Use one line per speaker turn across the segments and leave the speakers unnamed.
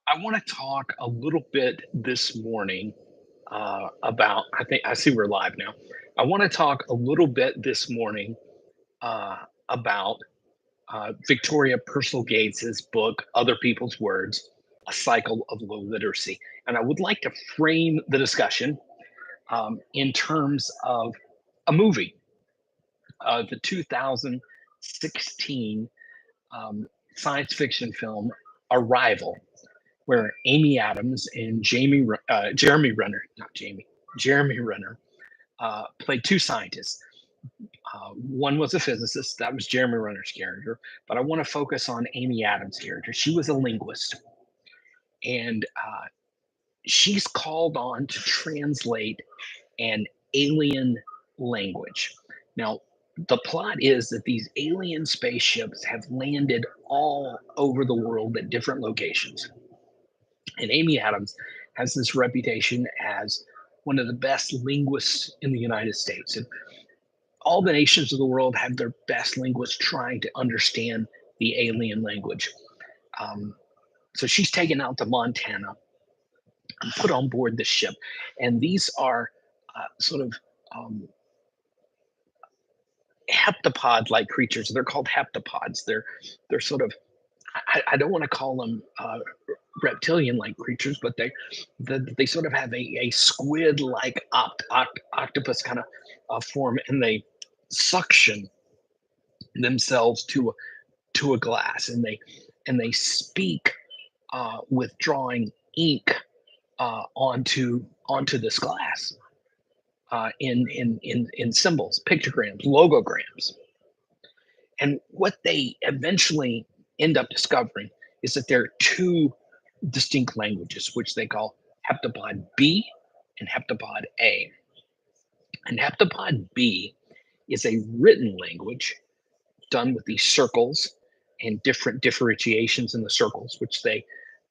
I want to talk a little bit this morning about. I think I see we're live now. I want to talk a little bit this morning uh, about Victoria Purcell-Gates's book, Other People's Words: A Cycle of Low Literacy. And I would like to frame the discussion in terms of a movie, the 2016 um, science fiction film Arrival, where Amy Adams and Jeremy Renner, not Jamie, Jeremy Renner, played two scientists. One was a physicist, that was Jeremy Renner's character, but I want to focus on Amy Adams' character. She was a linguist, and she's called on to translate an alien language. Now, the plot is that these alien spaceships have landed all over the world at different locations. And Amy Adams has this reputation as one of the best linguists in the United States. And all the nations of the world have their best linguists trying to understand the alien language. Um, so she's taken out to Montana and put on board the ship. And these are sort of um, heptapod like creatures. They're called heptapods. They're sort of, I don't want to call them reptilian-like creatures, but they sort of have a squid-like octopus kind of form, and they suction themselves to a glass, and they speak with drawing ink onto this glass in symbols, pictograms, logograms. And what they eventually end up discovering is that there are two distinct languages, which they call heptapod B and heptapod A. And heptapod B is a written language done with these circles and different differentiations in the circles, which they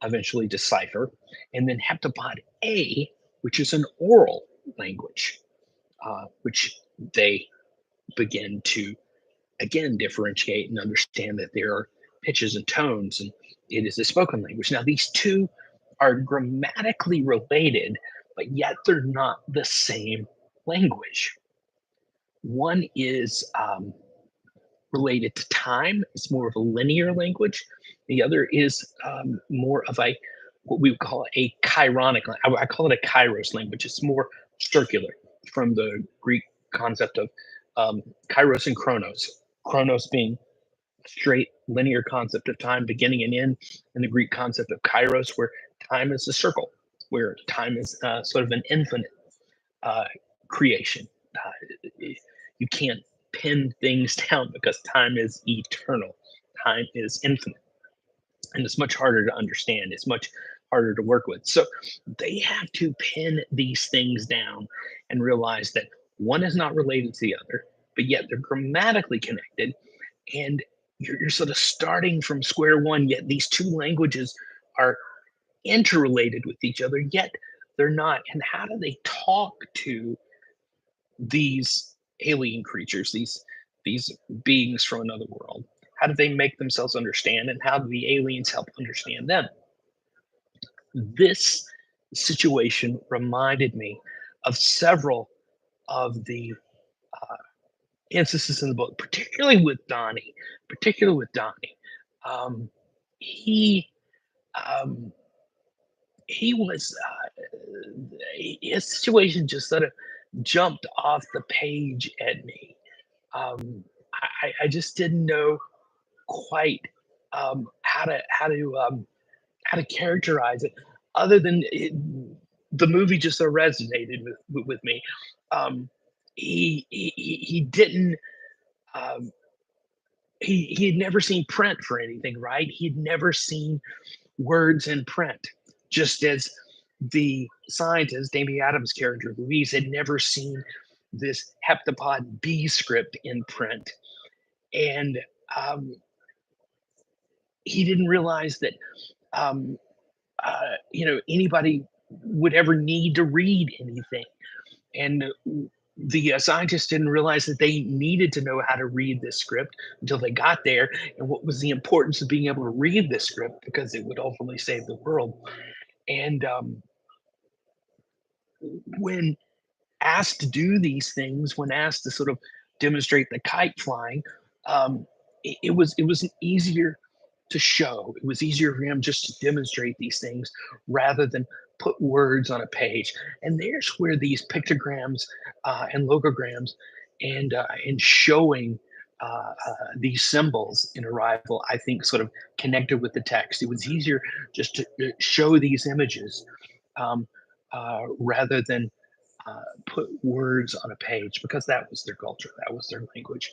eventually decipher. And then heptapod A, which is an oral language, which they begin to again differentiate and understand that there are pitches and tones, and it is a spoken language. Now, these two are grammatically related, but yet they're not the same language. One is related to time, it's more of a linear language. The other is more of a what we would call a chironic. I call it a kairos language. It's more circular, from the Greek concept of kairos and chronos. Chronos being a straight linear concept of time, beginning and end, and the Greek concept of kairos, where time is a circle, where time is sort of an infinite uh, creation. You can't pin things down because time is eternal, time is infinite, and it's much harder to understand. It's much harder to work with. So they have to pin these things down and realize that one is not related to the other, but yet they're grammatically connected. And you're sort of starting from square one, yet these two languages are interrelated with each other, yet they're not. And how do they talk to these alien creatures, these beings from another world? How do they make themselves understand, and how do the aliens help understand them? This situation reminded me of several of the uh, instances in the book, particularly with Donnie. Particularly with Donnie, um, he um, he was his situation just sort of jumped off the page at me. I just didn't know quite how to characterize it, other than the movie just so resonated with me. Um, he didn't. Um, he had never seen print for anything, right? He'd never seen words in print, just as the scientist, Amy Adams' character, Louise, had never seen this heptapod B script in print. And um, he didn't realize that, um, anybody would ever need to read anything. And The scientists didn't realize that they needed to know how to read this script until they got there, and what was the importance of being able to read this script because it would ultimately save the world. And when asked to do these things, when asked to sort of demonstrate the kite flying, it was easier to show. It was easier for him just to demonstrate these things rather than put words on a page. And there's where these pictograms and logograms and showing these symbols in Arrival, I think, sort of connected with the text. It was easier just to show these images um, rather than put words on a page because that was their culture, that was their language,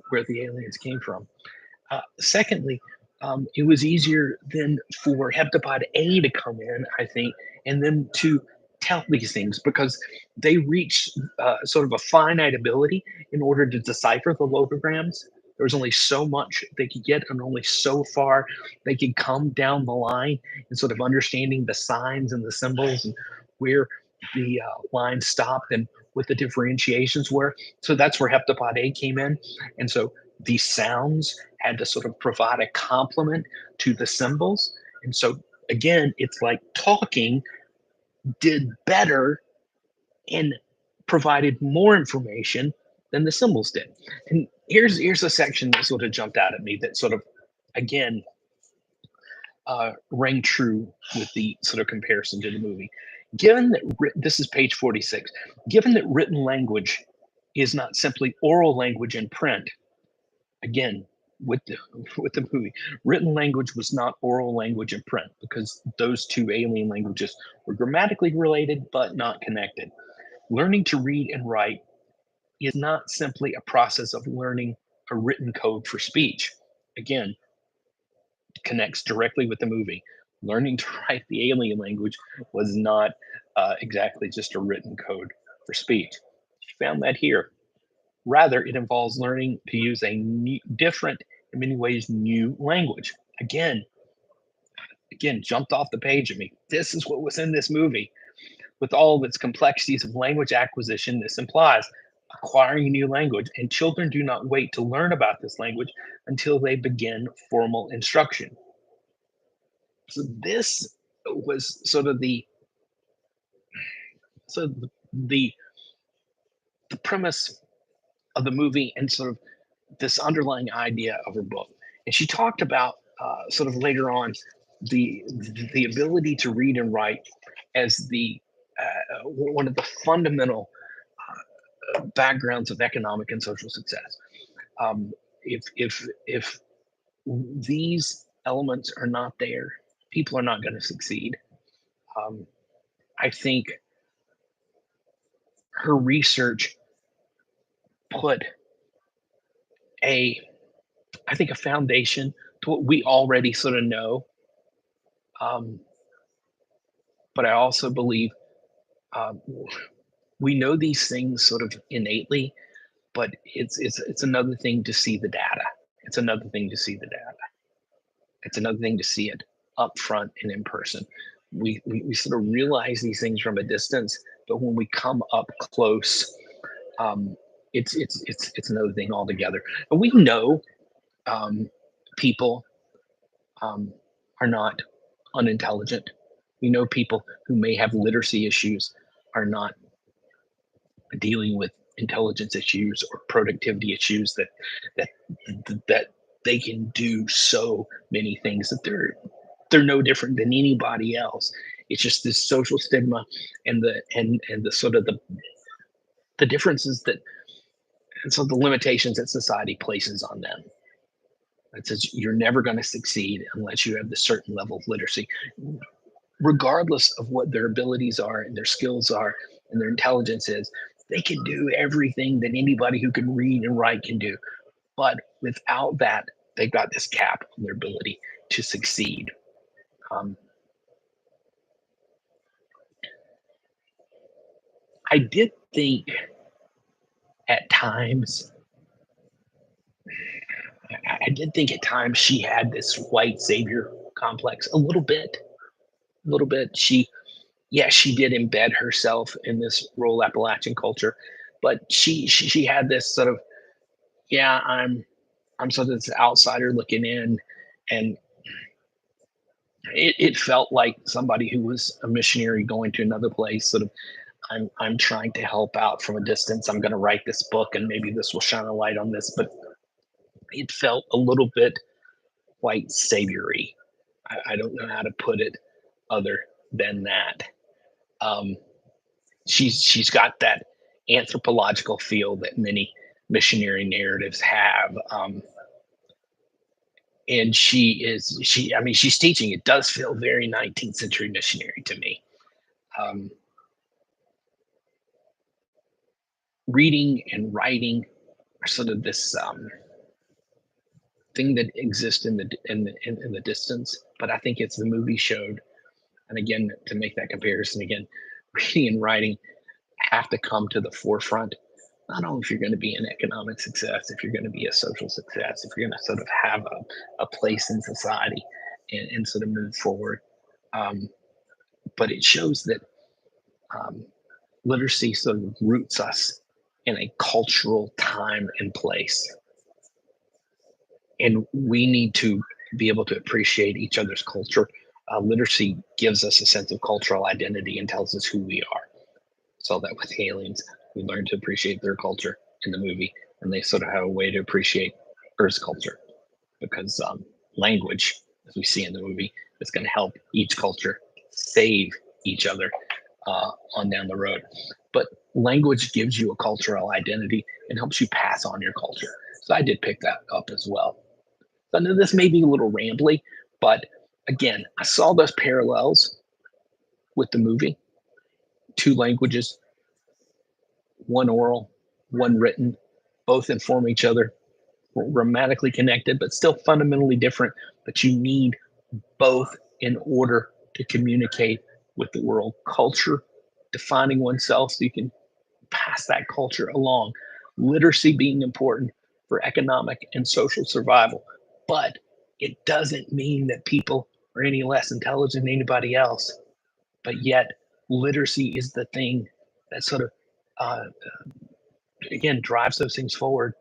where the aliens came from. Secondly, it was easier then for heptapod A to come in, I think, and then to tell these things because they reached sort of a finite ability in order to decipher the logograms. There was only so much they could get and only so far they could come down the line and sort of understanding the signs and the symbols and where the lines stopped and what the differentiations were. So that's where heptapod A came in. And so these sounds had to sort of provide a complement to the symbols. And so again, it's like talking did better and provided more information than the symbols did. And here's a section that sort of jumped out at me that sort of again rang true with the sort of comparison to the movie. Given that this is page 46, given that written language is not simply oral language in print, again with the with the movie, written language was not oral language in print because those two alien languages were grammatically related but not connected. Learning to read and write is not simply a process of learning a written code for speech. Again, connects directly with the movie. Learning to write the alien language was not exactly just a written code for speech. She found that here. Rather, it involves learning to use a different, in many ways, new language. Again, again, jumped off the page at me. This is what was in this movie. With all of its complexities of language acquisition, this implies acquiring a new language, and children do not wait to learn about this language until they begin formal instruction. So this was sort of so the the premise of the movie and sort of this underlying idea of her book. And she talked about sort of later on the the ability to read and write as the one of the fundamental backgrounds of economic and social success. If these elements are not there, people are not going to succeed. Um, I think her research put a I think a foundation to what we already sort of know. Um, but I also believe um, we know these things sort of innately, but it's another thing to see the data. It's another thing to see the data. It's another thing to see it up front and in person. We sort of realize these things from a distance, but when we come up close, um, it's another thing altogether. And we know um, people um, are not unintelligent. We know people who may have literacy issues are not dealing with intelligence issues or productivity issues that that they can do so many things that they're no different than anybody else. It's just this social stigma and the sort of the differences that and so the limitations that society places on them. It says you're never going to succeed unless you have this certain level of literacy, regardless of what their abilities are and their skills are and their intelligence is. They can do everything that anybody who can read and write can do. But without that, they've got this cap on their ability to succeed. Um, I did think at times, I did think at times she had this white savior complex a little bit, a little bit. She, yeah, she did embed herself in this rural Appalachian culture. but she had this sort of, yeah, I'm sort of this outsider looking in, and it felt like somebody who was a missionary going to another place, sort of, I'm trying to help out from a distance. I'm going to write this book, and maybe this will shine a light on this. But it felt a little bit white saviory. I don't know how to put it other than that. Um, she's got that anthropological feel that many missionary narratives have. And she, I mean, she's teaching. It does feel very 19th century missionary to me. Um, Reading and writing are sort of this thing that exists in the distance, but I think it's the movie showed. And again, to make that comparison again, reading and writing have to come to the forefront. Not only if you're going to be an economic success, if you're going to be a social success, if you're going to sort of have a place in society and sort of move forward, um, but it shows that um, literacy sort of roots us in a cultural time and place. And we need to be able to appreciate each other's culture. Literacy gives us a sense of cultural identity and tells us who we are. So that with aliens, we learn to appreciate their culture in the movie, and they sort of have a way to appreciate Earth's culture because language, as we see in the movie, is going to help each culture save each other on down the road. But language gives you a cultural identity and helps you pass on your culture. So I did pick that up as well. So now this may be a little rambly, but again, I saw those parallels with the movie. Two languages, one oral, one written, both inform each other, grammatically connected, but still fundamentally different. But you need both in order to communicate with the world. Culture, defining oneself so you can pass that culture along. Literacy being important for economic and social survival. But it doesn't mean that people are any less intelligent than anybody else. But yet, literacy is the thing that sort of, uh, again, drives those things forward.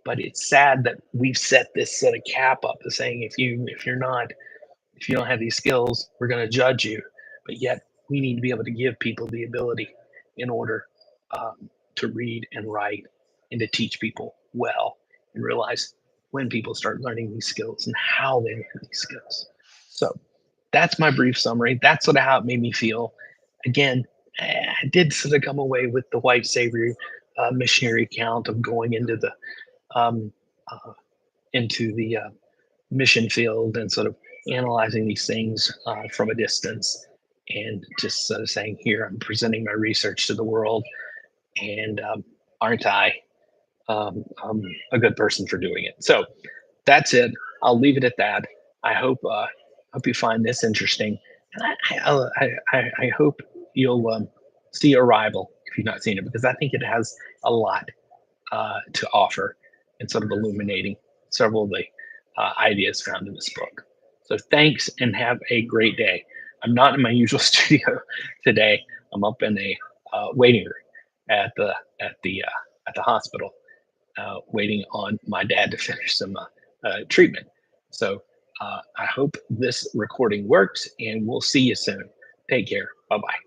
But it's sad that we've set this sort of cap up as saying if you don't have these skills, we're going to judge you. But yet, we need to be able to give people the ability in order to read and write and to teach people well and realize when people start learning these skills and how they learn these skills. So that's my brief summary. That's sort of how it made me feel. Again, I did sort of come away with the white savior missionary account of going um, uh, into the mission field and sort of analyzing these things from a distance and just sort of saying, here, I'm presenting my research to the world. And aren't I a good person for doing it? So that's it. I'll leave it at that. I hope you find this interesting. And I hope you'll see Arrival if you've not seen it, because I think it has a lot to offer and sort of illuminating several of the ideas found in this book. So thanks and have a great day. I'm not in my usual studio today. I'm up in a waiting room at the at the at the hospital, waiting on my dad to finish some treatment. So I hope this recording works, and we'll see you soon. Take care. Bye bye.